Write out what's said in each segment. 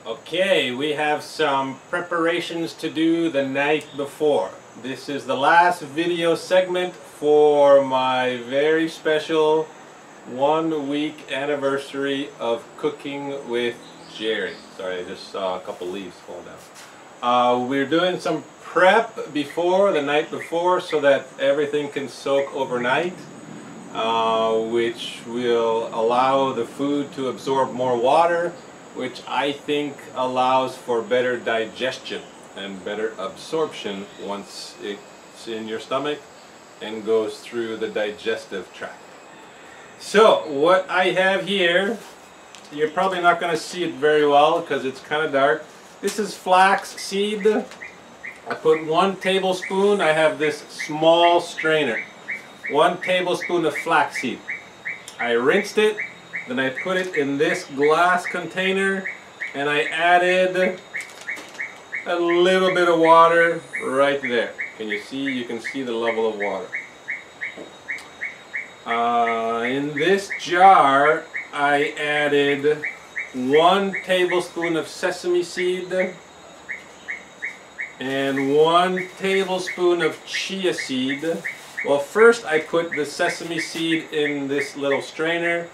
Okay, we have some preparations to do the night before. This is the last video segment for my very special 1 week anniversary of cooking with Gerry. Sorry, I just saw a couple leaves fall down. We're doing some prep before, the night before, so that everything can soak overnight, which will allow the food to absorb more water, which I think allows for better digestion and better absorption once it's in your stomach and goes through the digestive tract. So what I have here, you're probably not going to see it very well because it's kind of dark. This is flax seed. I put 1 tablespoon, I have this small strainer, 1 tablespoon of flax seed. I rinsed it. Then I put it in this glass container and I added a little bit of water right there. Can you see? You can see the level of water. In this jar I added 1 tablespoon of sesame seed and 1 tablespoon of chia seed. Well, first I put the sesame seed in this little strainer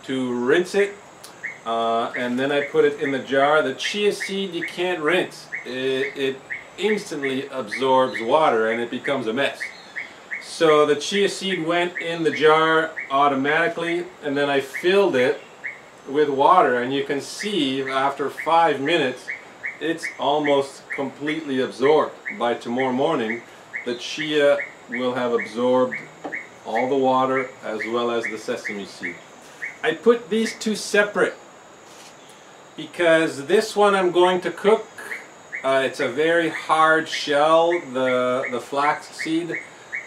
to rinse it, and then I put it in the jar. The chia seed you can't rinse. It instantly absorbs water and it becomes a mess. So the chia seed went in the jar automatically, and then I filled it with water, and you can see after 5 minutes it's almost completely absorbed. By tomorrow morning the chia will have absorbed all the water as well as the sesame seed. I put these two separate because this one I'm going to cook. It's a very hard shell, the flax seed,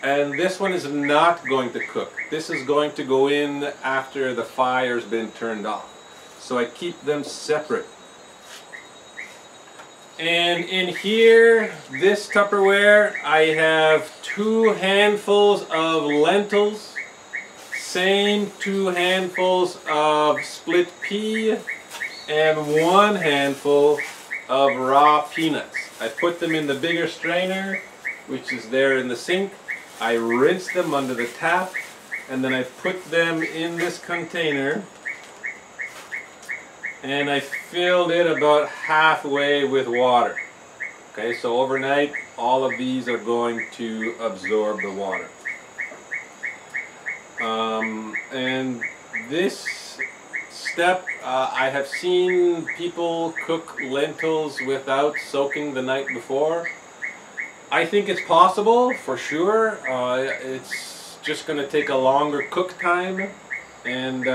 and this one is not going to cook. This is going to go in after the fire's been turned off. So I keep them separate. And in here, this Tupperware, I have 2 handfuls of lentils, same 2 handfuls of split pea, and 1 handful of raw peanuts. I put them in the bigger strainer, which is there in the sink. I rinse them under the tap, and then I put them in this container, and I filled it about halfway with water. Okay, so overnight all of these are going to absorb the water. And this step, I have seen people cook lentils without soaking the night before. I think it's possible for sure. It's just going to take a longer cook time, and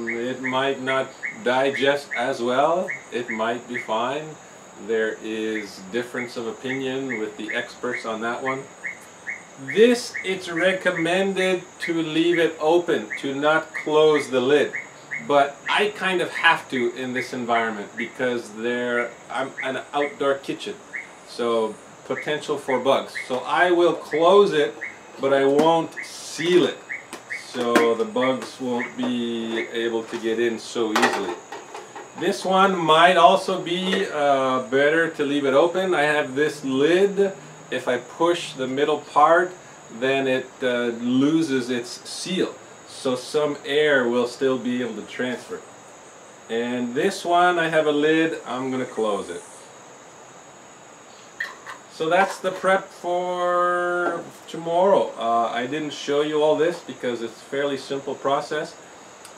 it might not digest as well. It might be fine. There is difference of opinion with the experts on that one. This, it's recommended to leave it open, to not close the lid. But I kind of have to in this environment because I'm an outdoor kitchen, so potential for bugs. So I will close it, but I won't seal it, so the bugs won't be able to get in so easily. This one might also be better to leave it open. I have this lid. If I push the middle part, then it loses its seal, so some air will still be able to transfer. And this one, I have a lid. I'm going to close it. So that's the prep for tomorrow. I didn't show you all this because it's a fairly simple process.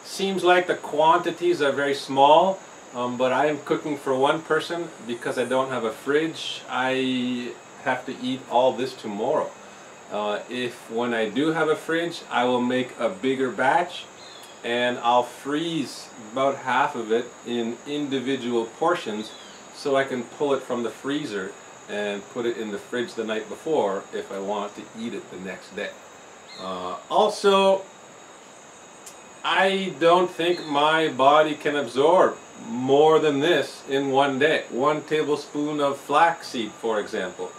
Seems like the quantities are very small, but I am cooking for 1 person because I don't have a fridge. I have to eat all this tomorrow. When I do have a fridge, I will make a bigger batch, and I'll freeze about half of it in individual portions so I can pull it from the freezer and put it in the fridge the night before if I want to eat it the next day. Also, I don't think my body can absorb more than this in 1 day. 1 tablespoon of flaxseed, for example.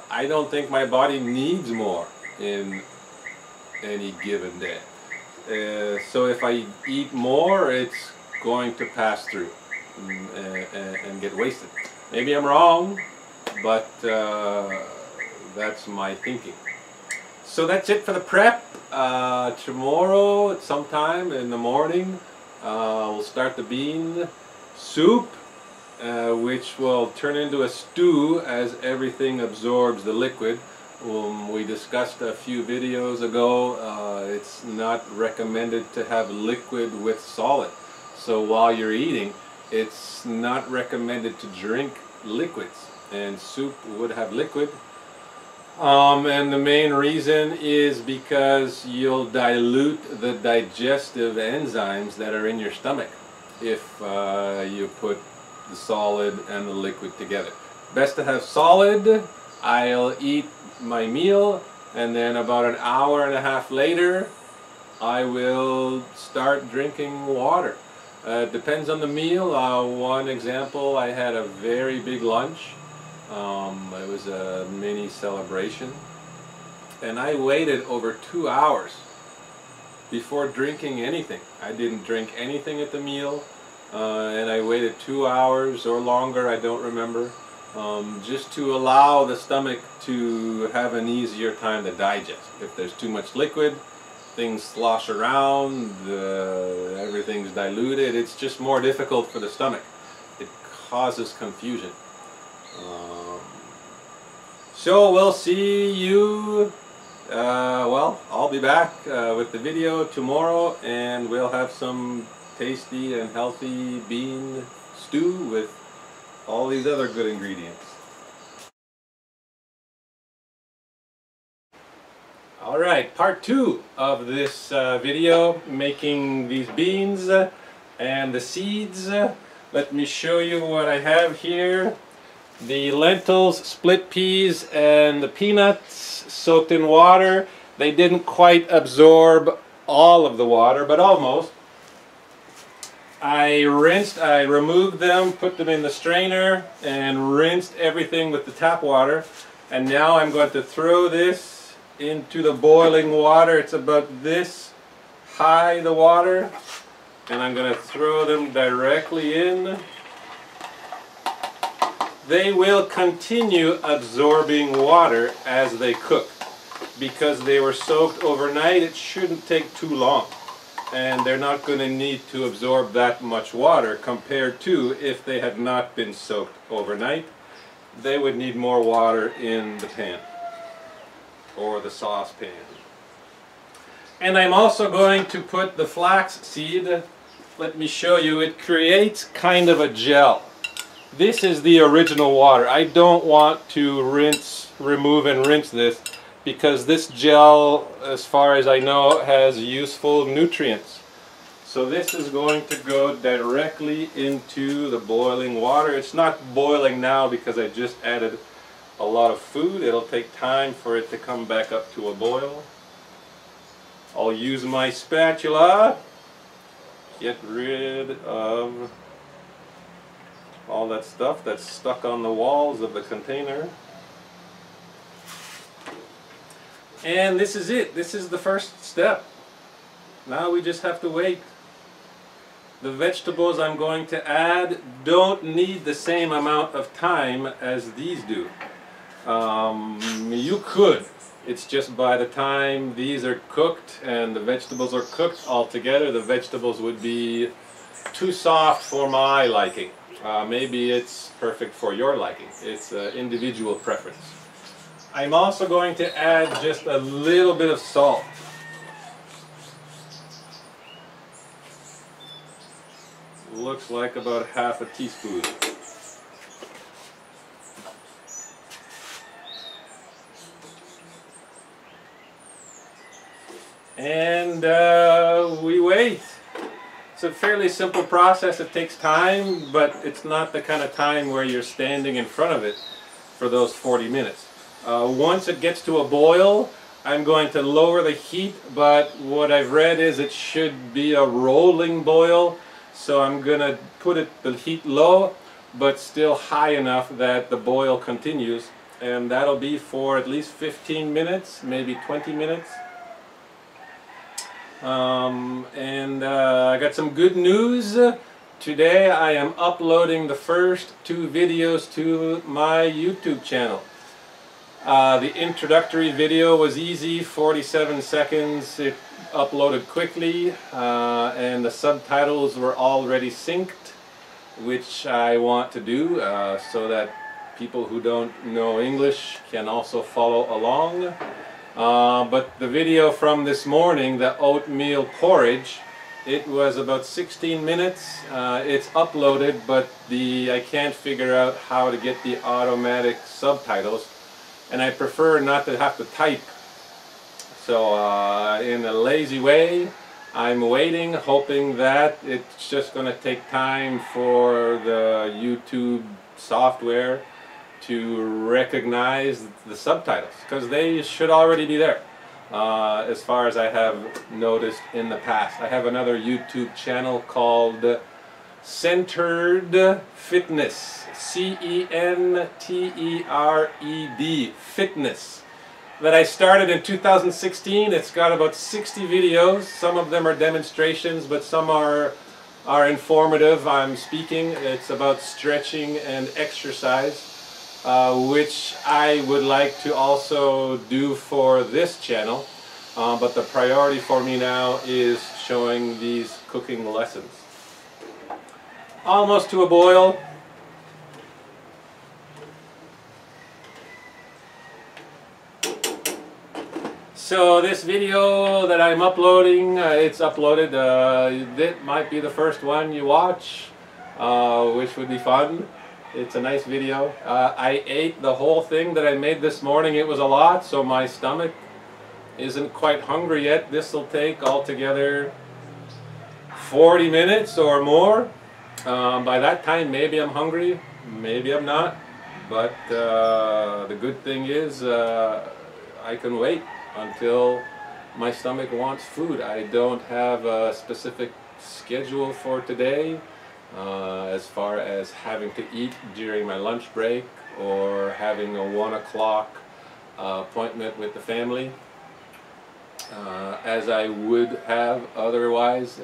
I don't think my body needs more in any given day. So if I eat more, it's going to pass through. and get wasted. Maybe I'm wrong, but that's my thinking. So that's it for the prep. Tomorrow at sometime in the morning we'll start the bean soup, which will turn into a stew as everything absorbs the liquid. We discussed a few videos ago, it's not recommended to have liquid with solid. So while you're eating, it's not recommended to drink liquids, and soup would have liquid. And the main reason is because you'll dilute the digestive enzymes that are in your stomach if you put the solid and the liquid together. Best to have solid. I'll eat my meal, and then about an hour and a half later I will start drinking water. Depends on the meal. One example, I had a very big lunch. It was a mini celebration, and I waited over 2 hours before drinking anything. I didn't drink anything at the meal, and I waited 2 hours or longer, I don't remember, just to allow the stomach to have an easier time to digest. If there's too much liquid, things slosh around, everything's diluted, it's just more difficult for the stomach. It causes confusion. So we'll see you, well, I'll be back with the video tomorrow, and we'll have some tasty and healthy bean stew with all these other good ingredients. Alright, part 2 of this video, making these beans and the seeds. Let me show you what I have here. The lentils, split peas, and the peanuts soaked in water. They didn't quite absorb all of the water, but almost. I removed them, put them in the strainer, and rinsed everything with the tap water. And now I'm going to throw this into the boiling water. It's about this high, the water. And I'm going to throw them directly in. They will continue absorbing water as they cook. Because they were soaked overnight, it shouldn't take too long. And they're not going to need to absorb that much water compared to if they had not been soaked overnight. They would need more water in the pan or the saucepan. And I'm also going to put the flax seed. Let me show you. It creates kind of a gel. This is the original water. I don't want to remove and rinse this, because this gel, as far as I know, has useful nutrients. So this is going to go directly into the boiling water. It's not boiling now because I just added a lot of food. It'll take time for it to come back up to a boil. I'll use my spatula, get rid of all that stuff that's stuck on the walls of the container. And this is it. This is the first step. Now we just have to wait. The vegetables I'm going to add don't need the same amount of time as these do. You could. It's just by the time these are cooked and the vegetables are cooked all together, the vegetables would be too soft for my liking. Maybe it's perfect for your liking. It's individual preference. I'm also going to add just a little bit of salt. Looks like about half a teaspoon. And we wait. It's a fairly simple process. It takes time, but it's not the kind of time where you're standing in front of it for those 40 minutes. Once it gets to a boil, I'm going to lower the heat, but what I've read is it should be a rolling boil, so I'm going to put the heat low, but still high enough that the boil continues, and that'll be for at least 15 minutes, maybe 20 minutes. I got some good news. Today I am uploading the first 2 videos to my YouTube channel. The introductory video was easy, 47 seconds, it uploaded quickly, and the subtitles were already synced, which I want to do so that people who don't know English can also follow along. But the video from this morning, the oatmeal porridge, it was about 16 minutes. It's uploaded, but I can't figure out how to get the automatic subtitles, and I prefer not to have to type. So in a lazy way, I'm waiting, hoping that it's just going to take time for the YouTube software to recognize the subtitles, because they should already be there. As far as I have noticed in the past. I have another YouTube channel called Centered Fitness, C-E-N-T-E-R-E-D, Fitness, that I started in 2016. It's got about 60 videos. Some of them are demonstrations, but some are informative. I'm speaking. It's about stretching and exercise, which I would like to also do for this channel, but the priority for me now is showing these cooking lessons. Almost to a boil. So this video that I'm uploading, it's uploaded, it might be the first one you watch, which would be fun. It's a nice video. I ate the whole thing that I made this morning. It was a lot, so my stomach isn't quite hungry yet. This will take altogether 40 minutes or more. By that time, maybe I'm hungry, maybe I'm not. But the good thing is I can wait until my stomach wants food. I don't have a specific schedule for today. As far as having to eat during my lunch break or having a 1 o'clock appointment with the family, as I would have otherwise.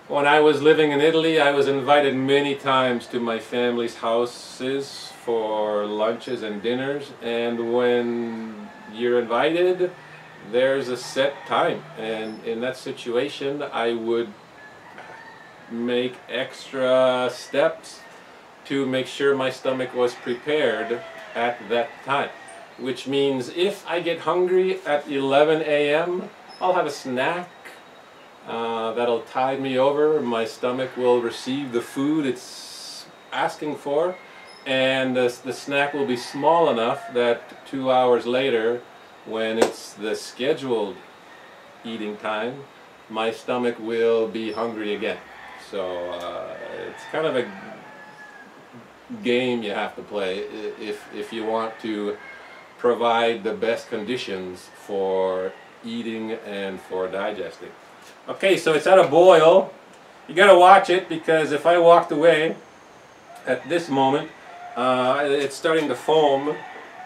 When I was living in Italy, I was invited many times to my family's houses for lunches and dinners, and when you're invited, there's a set time, and in that situation I would make extra steps to make sure my stomach was prepared at that time, which means if I get hungry at 11 a.m. I'll have a snack that'll tide me over. My stomach will receive the food it's asking for, and the snack will be small enough that 2 hours later, when it's the scheduled eating time, my stomach will be hungry again. So it's kind of a game you have to play if you want to provide the best conditions for eating and for digesting. Okay, so it's at a boil. You gotta watch it, because if I walked away at this moment, it's starting to foam,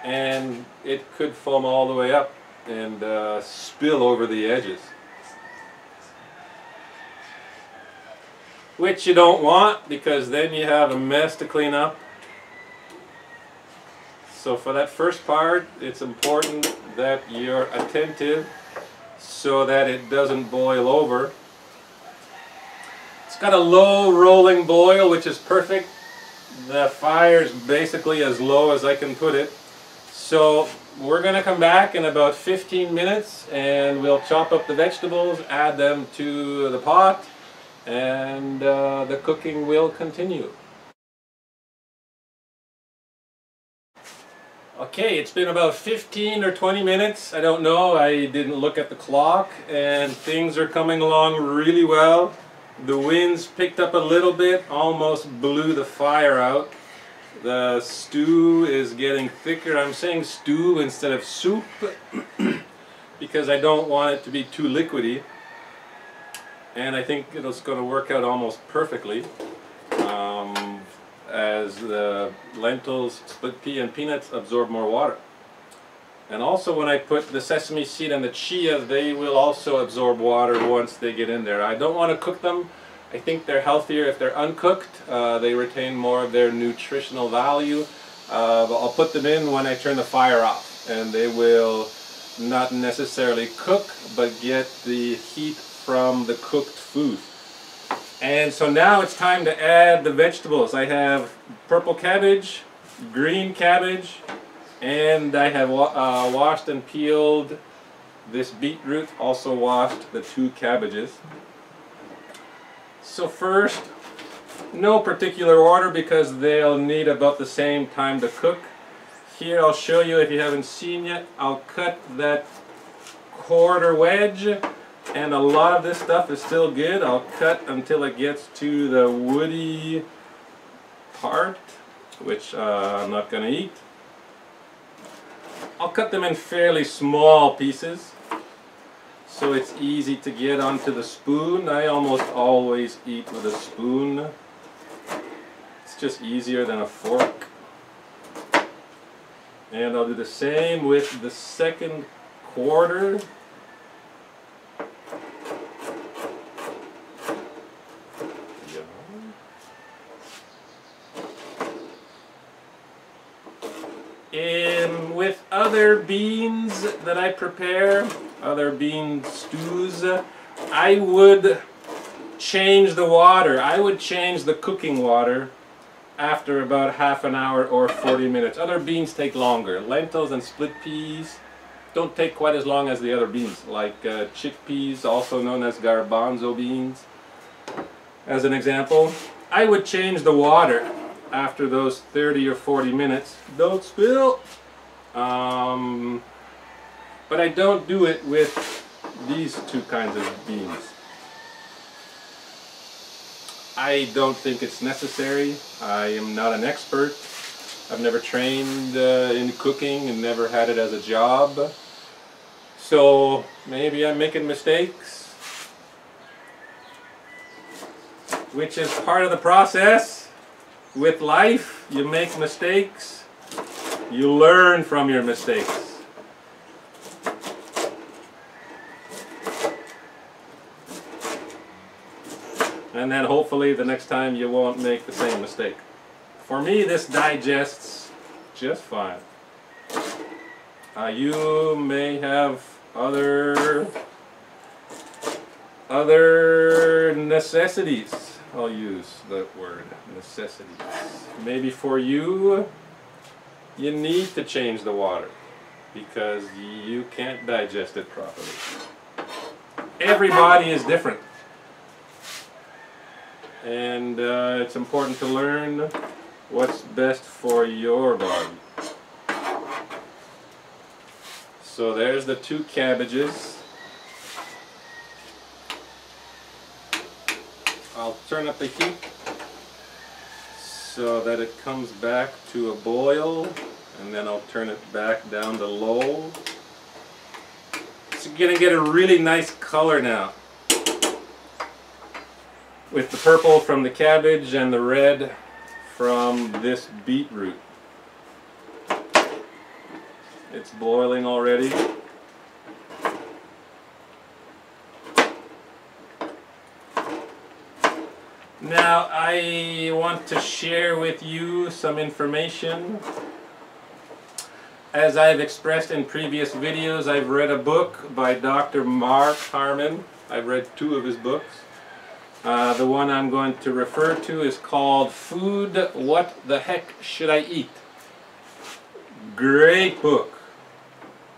and it could foam all the way up and spill over the edges, which you don't want, because then you have a mess to clean up. So for that first part, it's important that you're attentive so that it doesn't boil over. It's got a low rolling boil, which is perfect. The fire's basically as low as I can put it. So we're going to come back in about 15 minutes and we'll chop up the vegetables, add them to the pot, and the cooking will continue. Okay, it's been about 15 or 20 minutes, I don't know, I didn't look at the clock, and things are coming along really well. The winds picked up a little bit, almost blew the fire out. The stew is getting thicker. I'm saying stew instead of soup because I don't want it to be too liquidy. And I think it's going to work out almost perfectly, as the lentils, split pea and peanuts absorb more water. And also when I put the sesame seed and the chia, they will also absorb water once they get in there. I don't want to cook them I think they're healthier if they're uncooked. They retain more of their nutritional value. But I'll put them in when I turn the fire off, and they will not necessarily cook, but get the heat from the cooked food. And so now it's time to add the vegetables. I have purple cabbage, green cabbage, and I have washed and peeled this beetroot, also washed the 2 cabbages. So first, no particular order because they'll need about the same time to cook. Here I'll show you, if you haven't seen yet, I'll cut that quarter wedge, and a lot of this stuff is still good. I'll cut until it gets to the woody part, which I'm not going to eat. I'll cut them in fairly small pieces so it's easy to get onto the spoon. I almost always eat with a spoon. It's just easier than a fork. And I'll do the same with the second quarter. And with other beans that I prepare, other bean stews, I would change the water. I would change the cooking water after about half an hour or 40 minutes. Other beans take longer. Lentils and split peas don't take quite as long as the other beans, like chickpeas, also known as garbanzo beans. As an example, I would change the water after those 30 or 40 minutes. Don't spill! But I don't do it with these 2 kinds of beans. I don't think it's necessary. I am not an expert. I've never trained in cooking and never had it as a job. So maybe I'm making mistakes, which is part of the process. With life, you make mistakes. You learn from your mistakes. And then hopefully the next time you won't make the same mistake. For me, this digests just fine. You may have other necessities. I'll use that word, necessities. Maybe for you, you need to change the water because you can't digest it properly. Everybody is different. And it's important to learn what's best for your body. So there's the 2 cabbages. I'll turn up the heat so that it comes back to a boil, and then I'll turn it back down to low. So you're going to get a really nice color now, with the purple from the cabbage and the red from this beetroot. It's boiling already. Now I want to share with you some information. As I've expressed in previous videos, I've read a book by Dr. Mark Harmon. I've read 2 of his books. The one I'm going to refer to is called Food, What the Heck Should I Eat? Great book.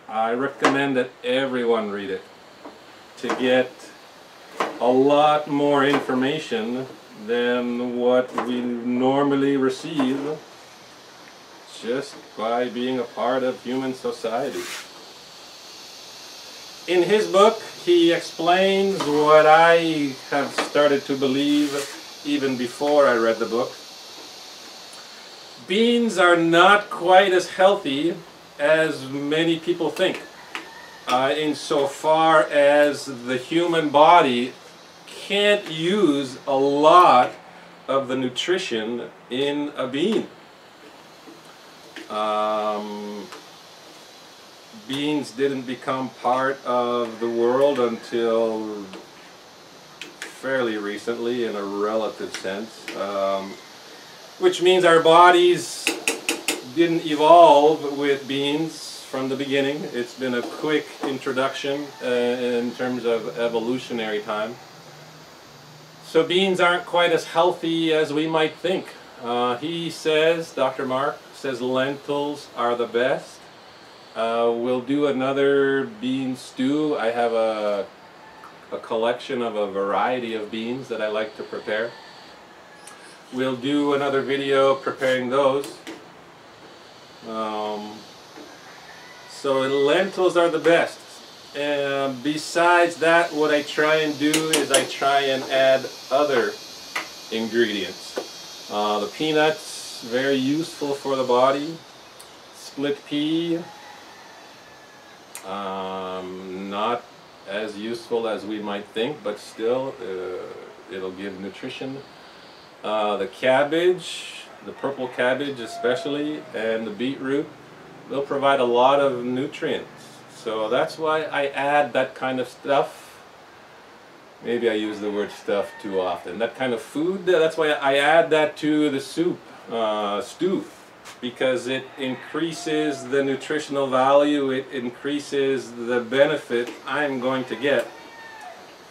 I recommend that everyone read it to get a lot more information than what we normally receive just by being a part of human society. In his book, he explains what I have started to believe even before I read the book. Beans are not quite as healthy as many people think, insofar as the human body can't use a lot of the nutrition in a bean. Beans didn't become part of the world until fairly recently in a relative sense, which means our bodies didn't evolve with beans from the beginning. It's been a quick introduction in terms of evolutionary time. So beans aren't quite as healthy as we might think. He says, Dr. Mark says lentils are the best. We'll do another bean stew. I have a collection of a variety of beans that I like to prepare. We'll do another video preparing those. So lentils are the best. Besides that, what I try and do is I try and add other ingredients. The peanuts, very useful for the body. Split pea, not as useful as we might think, but still it'll give nutrition. The cabbage, the purple cabbage especially, and the beetroot, they'll provide a lot of nutrients. So that's why I add that kind of stuff. Maybe I use the word stuff too often. That kind of food, that's why I add that to the soup, stew, because it increases the nutritional value, it increases the benefit I'm going to get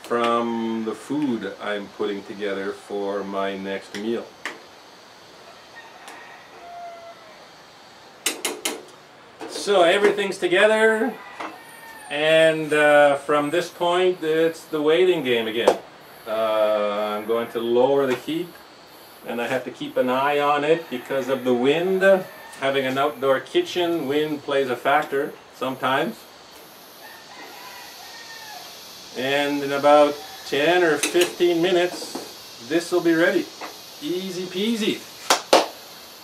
from the food I'm putting together for my next meal. So everything's together, and from this point it's the waiting game again. I'm going to lower the heat, and I have to keep an eye on it because of the wind. Having an outdoor kitchen, wind plays a factor sometimes. And in about 10 or 15 minutes, this will be ready. Easy peasy.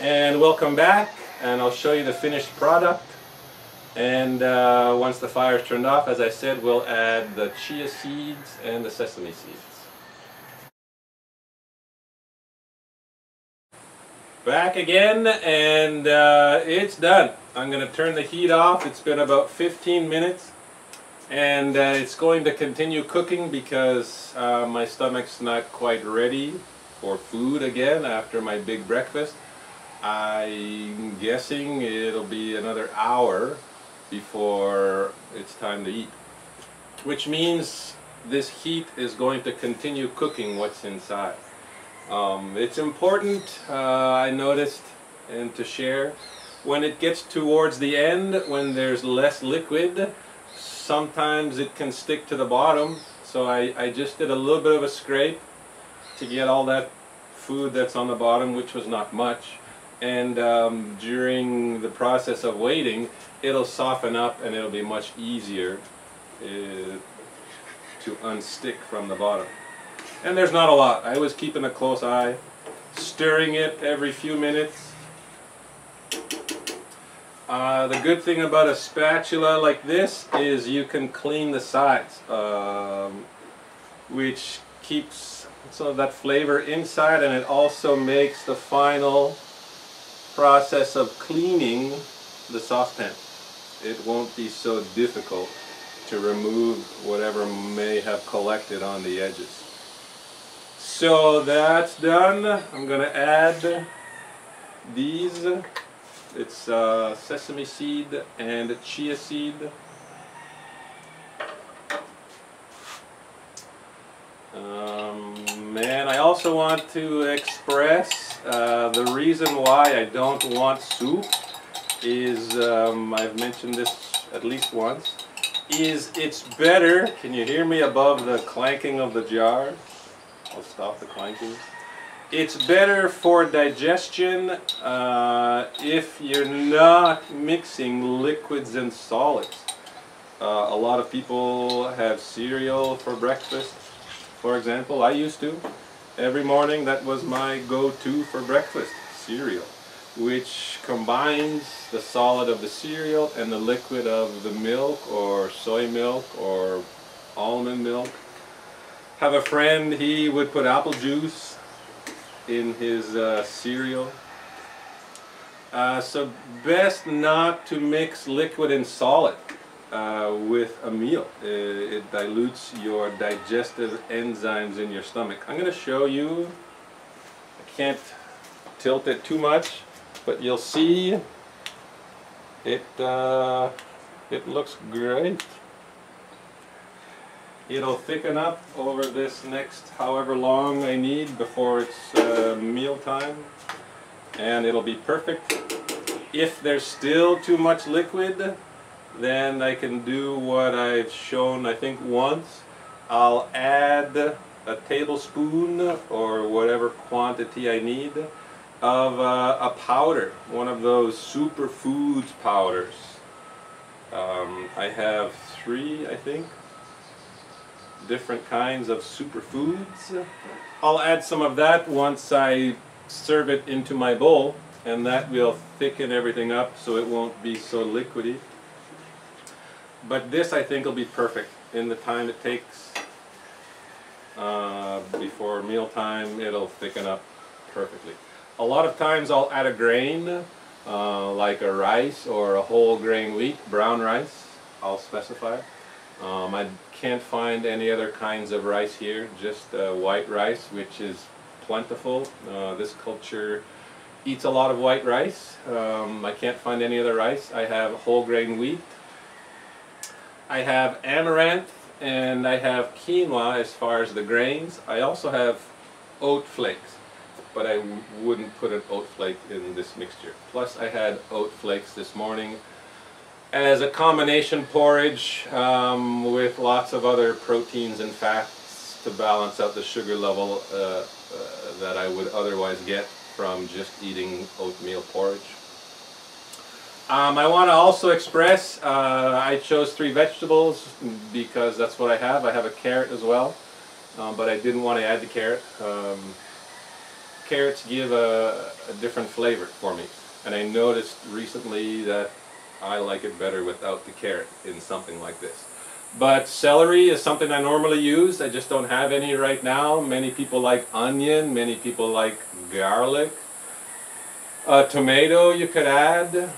And we'll come back and I'll show you the finished product. And once the fire is turned off, as I said, we'll add the chia seeds and the sesame seeds. Back again, and it's done. I'm going to turn the heat off. It's been about 15 minutes. And it's going to continue cooking because my stomach's not quite ready for food again after my big breakfast. I'm guessing it'll be another hour before it's time to eat. Which means this heat is going to continue cooking what's inside. It's important, I noticed, and to share, when it gets towards the end, when there's less liquid, sometimes it can stick to the bottom, so I just did a little bit of a scrape to get all that food that's on the bottom, which was not much, and during the process of waiting, it'll soften up and it'll be much easier to unstick from the bottom. And there's not a lot. I was keeping a close eye, stirring it every few minutes. The good thing about a spatula like this is you can clean the sides, which keeps some of that flavor inside, and it also makes the final process of cleaning the saucepan. It won't be so difficult to remove whatever may have collected on the edges. So that's done. I'm going to add these. It's sesame seed and chia seed. And I also want to express the reason why I don't want soup is, I've mentioned this at least once, is it's better, can you hear me above the clanking of the jar? I'll stop the clanking. It's better for digestion if you're not mixing liquids and solids. A lot of people have cereal for breakfast, for example. I used to. Every morning that was my go-to for breakfast, cereal, which combines the solid of the cereal and the liquid of the milk or soy milk or almond milk. Have a friend, he would put apple juice in his cereal. So best not to mix liquid and solid. with a meal. It dilutes your digestive enzymes in your stomach. I'm going to show you. I can't tilt it too much, but you'll see it looks great. It'll thicken up over this next however long I need before it's meal time, and it'll be perfect. If there's still too much liquid, then I can do what I've shown I think once. I'll add a tablespoon or whatever quantity I need of a powder, one of those superfoods powders. I have 3, I think, different kinds of superfoods. I'll add some of that once I serve it into my bowl, and that will thicken everything up so it won't be so liquidy. But this, I think, will be perfect in the time it takes before mealtime. It'll thicken up perfectly. A lot of times I'll add a grain, like a rice or a whole grain wheat, brown rice, I'll specify. I can't find any other kinds of rice here, just white rice, which is plentiful. This culture eats a lot of white rice. I can't find any other rice. I have whole grain wheat. I have amaranth, and I have quinoa as far as the grains. I also have oat flakes, but I wouldn't put an oat flake in this mixture. Plus I had oat flakes this morning as a combination porridge with lots of other proteins and fats to balance out the sugar level that I would otherwise get from just eating oatmeal porridge. I want to also express, I chose 3 vegetables because that's what I have. I have a carrot as well, but I didn't want to add the carrot. Carrots give a different flavor for me, and I noticed recently that I like it better without the carrot in something like this. But celery is something I normally use. I just don't have any right now. Many people like onion, many people like garlic. Tomato you could add.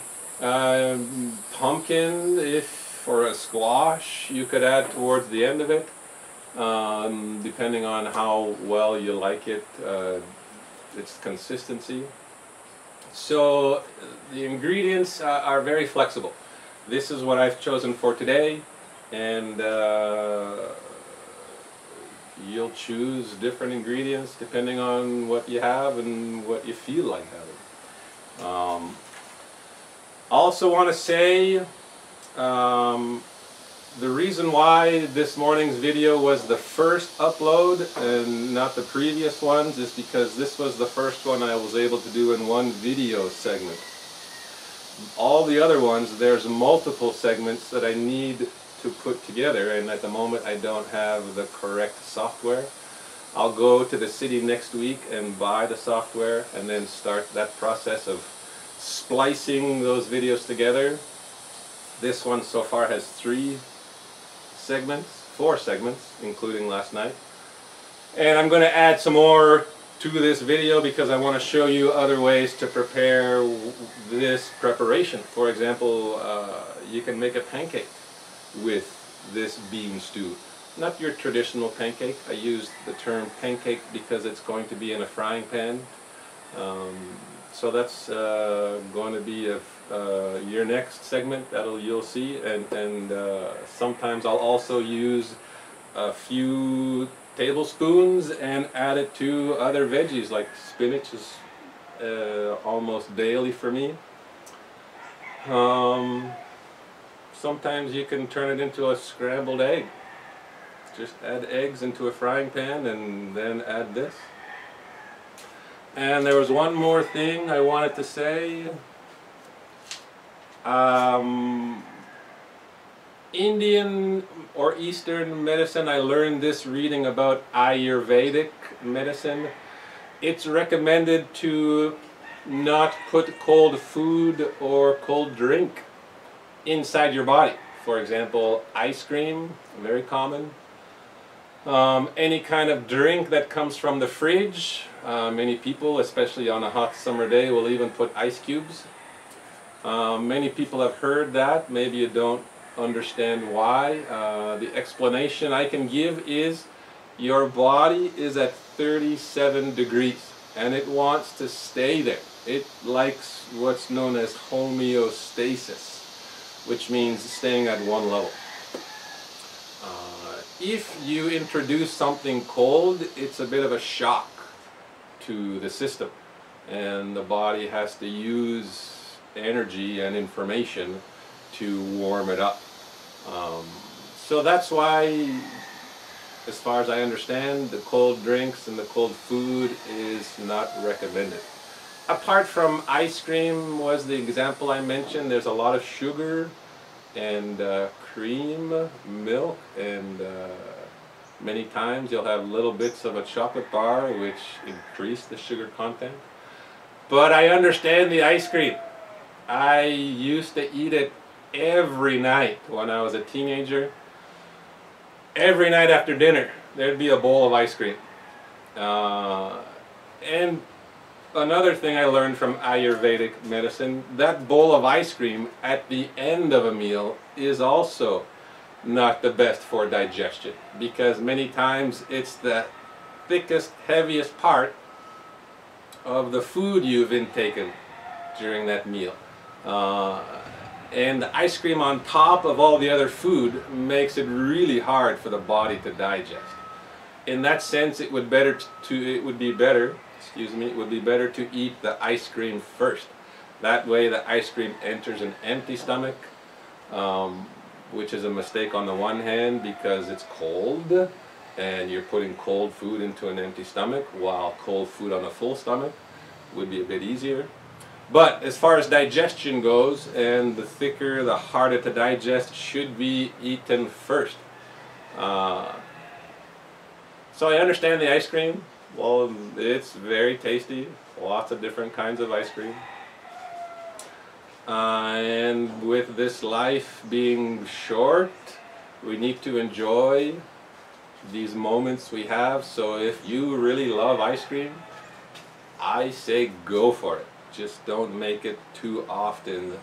Pumpkin, or a squash, you could add towards the end of it, depending on how well you like it, its consistency. So the ingredients are very flexible. This is what I've chosen for today, and you'll choose different ingredients depending on what you have and what you feel like having. I also want to say the reason why this morning's video was the first upload and not the previous ones is because this was the first one I was able to do in one video segment. All the other ones, there's multiple segments that I need to put together, and at the moment I don't have the correct software. I'll go to the city next week and buy the software and then start that process of splicing those videos together. This one so far has 4 segments, including last night. And I'm going to add some more to this video because I want to show you other ways to prepare this preparation. For example, you can make a pancake with this bean stew. Not your traditional pancake. I use the term pancake because it's going to be in a frying pan. So that's going to be your next segment. You'll see, and sometimes I'll also use a few tablespoons and add it to other veggies, like spinach is almost daily for me. Sometimes you can turn it into a scrambled egg. Just add eggs into a frying pan and then add this. And there was one more thing I wanted to say. Indian or Eastern medicine, I learned this reading about Ayurvedic medicine. It's recommended to not put cold food or cold drink inside your body. For example, ice cream, very common. Any kind of drink that comes from the fridge. Many people, especially on a hot summer day, will even put ice cubes. Many people have heard that. Maybe you don't understand why. The explanation I can give is your body is at 37 degrees and it wants to stay there. It likes what's known as homeostasis, which means staying at one level. If you introduce something cold, it's a bit of a shock to the system, and the body has to use energy and information to warm it up. So that's why, as far as I understand, the cold drinks and the cold food is not recommended. Apart from ice cream was the example I mentioned, there's a lot of sugar and cream, milk, and many times you'll have little bits of a chocolate bar which increase the sugar content. But I understand the ice cream. I used to eat it every night when I was a teenager. Every night after dinner there'd be a bowl of ice cream. And another thing I learned from Ayurvedic medicine, that bowl of ice cream at the end of a meal is also not the best for digestion, because many times it's the thickest, heaviest part of the food you've intaken during that meal. And the ice cream on top of all the other food makes it really hard for the body to digest. In that sense, it would be better to eat the ice cream first. That way the ice cream enters an empty stomach, which is a mistake on the one hand because it's cold and you're putting cold food into an empty stomach, while cold food on a full stomach would be a bit easier. But as far as digestion goes, and the thicker, the harder to digest, should be eaten first. So I understand the ice cream. Well, it's very tasty. Lots of different kinds of ice cream. And with this life being short, we need to enjoy these moments we have. So if you really love ice cream, I say go for it. Just don't make it too often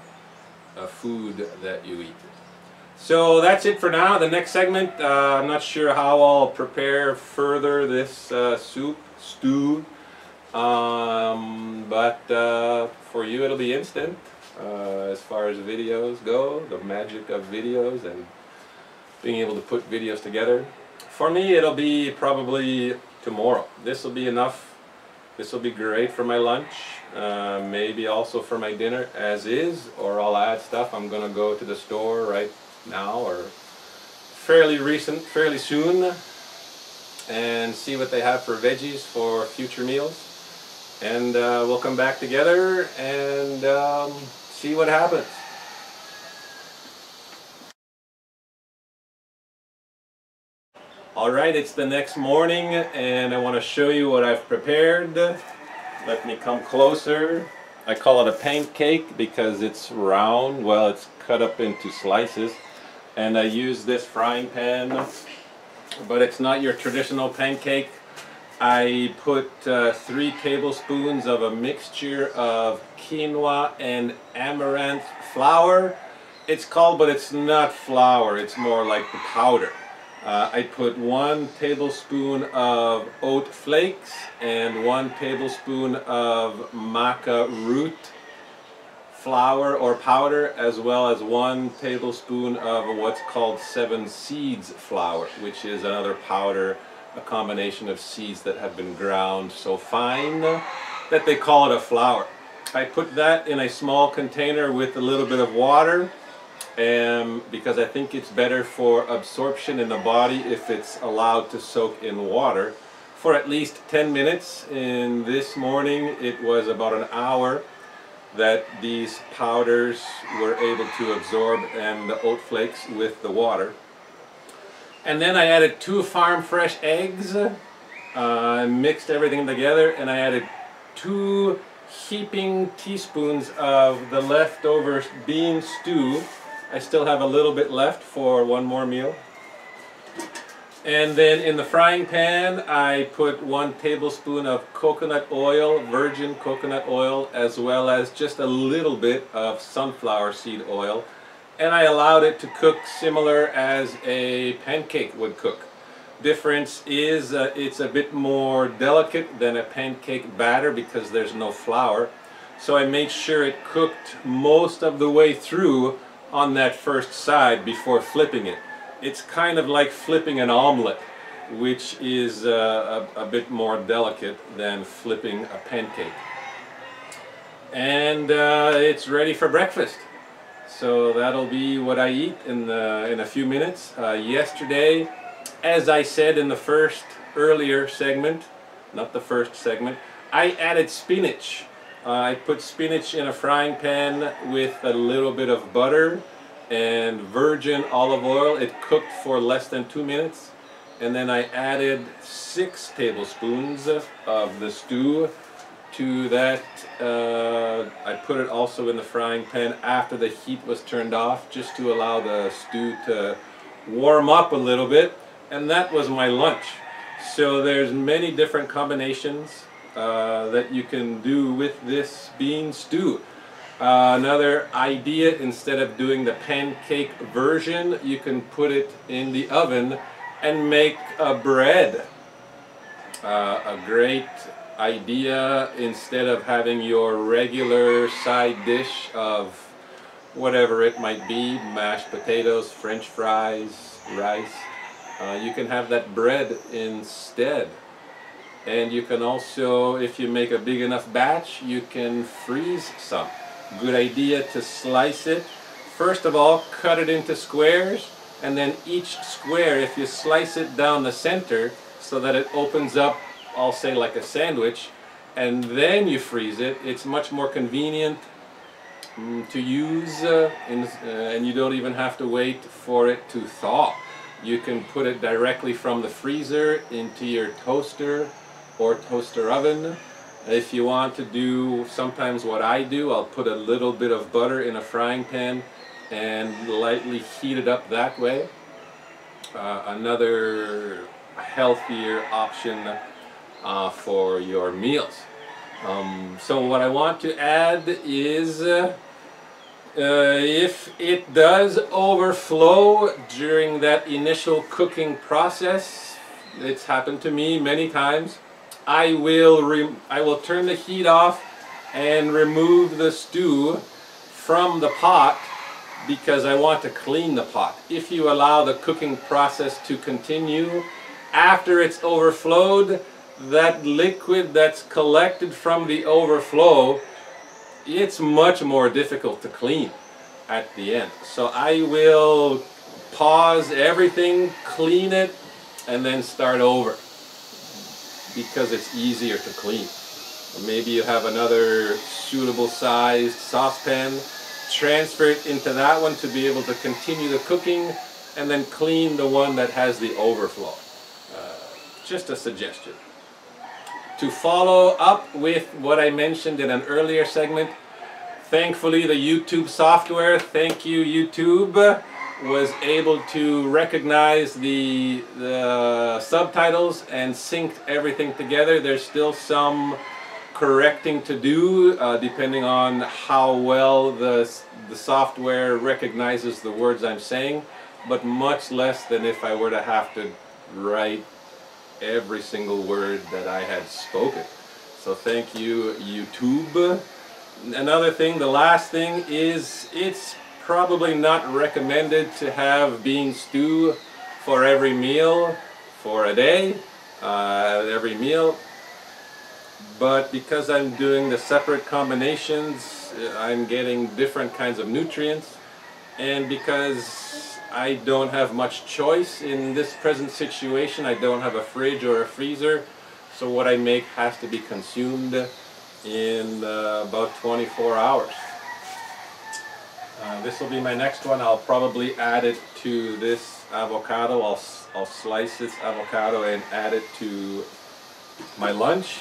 a food that you eat. So that's it for now. The next segment, I'm not sure how I'll prepare further this stew, but for you it'll be instant. As far as videos go, the magic of videos and being able to put videos together. For me, it'll be probably tomorrow. This will be enough. This will be great for my lunch, maybe also for my dinner as is, or I'll add stuff. I'm gonna go to the store right now or fairly soon and see what they have for veggies for future meals, and we'll come back together and see what happens. Alright, it's the next morning and I want to show you what I've prepared. Let me come closer. I call it a pancake because it's round. Well, it's cut up into slices, and I use this frying pan, but it's not your traditional pancake. I put 3 tablespoons of a mixture of quinoa and amaranth flour. It's called, but it's not flour, it's more like the powder. I put 1 tablespoon of oat flakes and 1 tablespoon of maca root flour or powder, as well as 1 tablespoon of what's called 7 seeds flour, which is another powder, a combination of seeds that have been ground so fine that they call it a flour. I put that in a small container with a little bit of water, because I think it's better for absorption in the body if it's allowed to soak in water for at least 10 minutes. In this morning it was about an hour that these powders were able to absorb, and the oat flakes with the water. And then I added 2 farm fresh eggs, mixed everything together, and I added 2 heaping teaspoons of the leftover bean stew. I still have a little bit left for one more meal. And then in the frying pan I put 1 tablespoon of coconut oil, virgin coconut oil, as well as just a little bit of sunflower seed oil. and I allowed it to cook similar as a pancake would cook. Difference is it's a bit more delicate than a pancake batter because there's no flour. So I made sure it cooked most of the way through on that first side before flipping it. It's kind of like flipping an omelet, which is a bit more delicate than flipping a pancake. And it's ready for breakfast. So that'll be what I eat in a few minutes. Yesterday, as I said in the earlier segment, not the first segment, I added spinach. I put spinach in a frying pan with a little bit of butter and virgin olive oil. It cooked for less than 2 minutes. And then I added 6 tablespoons of the stew to that. I put it also in the frying pan after the heat was turned off, just to allow the stew to warm up a little bit. And that was my lunch. So there's many different combinations that you can do with this bean stew. Another idea, instead of doing the pancake version, you can put it in the oven and make a bread. A great idea, instead of having your regular side dish of whatever it might be, mashed potatoes, French fries, rice, you can have that bread instead. And you can also, if you make a big enough batch, you can freeze some. Good idea to slice it. First of all, cut it into squares, and then each square, if you slice it down the center so that it opens up, I'll say like a sandwich, and then you freeze it, it's much more convenient to use, and you don't even have to wait for it to thaw. You can put it directly from the freezer into your toaster or toaster oven. If you want to do sometimes what I do, I'll put a little bit of butter in a frying pan and lightly heat it up that way. Another healthier option for your meals. So what I want to add is, if it does overflow during that initial cooking process, it's happened to me many times, I will turn the heat off and remove the stew from the pot, because I want to clean the pot. If you allow the cooking process to continue, after it's overflowed, that liquid that's collected from the overflow, it's much more difficult to clean at the end. So I will pause everything, clean it, and then start over, because it's easier to clean. Maybe you have another suitable sized saucepan, transfer it into that one to be able to continue the cooking, and then clean the one that has the overflow. Just a suggestion. To follow up with what I mentioned in an earlier segment, thankfully the YouTube software, thank you YouTube, was able to recognize the subtitles and synced everything together. There's still some correcting to do depending on how well the software recognizes the words I'm saying, but much less than if I were to have to write every single word that I had spoken. So thank you YouTube. Another thing, the last thing is, it's probably not recommended to have bean stew for every meal for a day, every meal, but because I'm doing the separate combinations, I'm getting different kinds of nutrients, and because I don't have much choice in this present situation, I don't have a fridge or a freezer, so what I make has to be consumed in about 24 hours. This will be my next one. I'll probably add it to this avocado. I'll slice this avocado and add it to my lunch.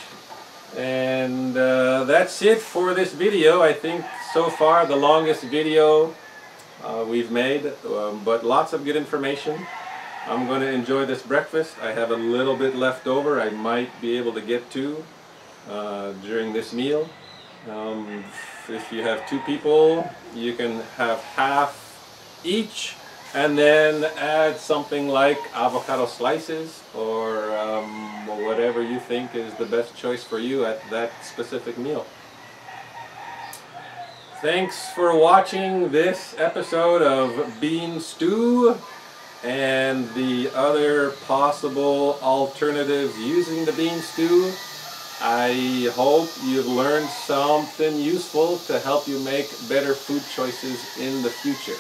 And that's it for this video. I think so far the longest video we've made, but lots of good information. I'm going to enjoy this breakfast. I have a little bit left over I might be able to get to during this meal. If you have 2 people, you can have half each, and then add something like avocado slices or whatever you think is the best choice for you at that specific meal. Thanks for watching this episode of Bean Stew and the other possible alternatives using the bean stew. I hope you've learned something useful to help you make better food choices in the future.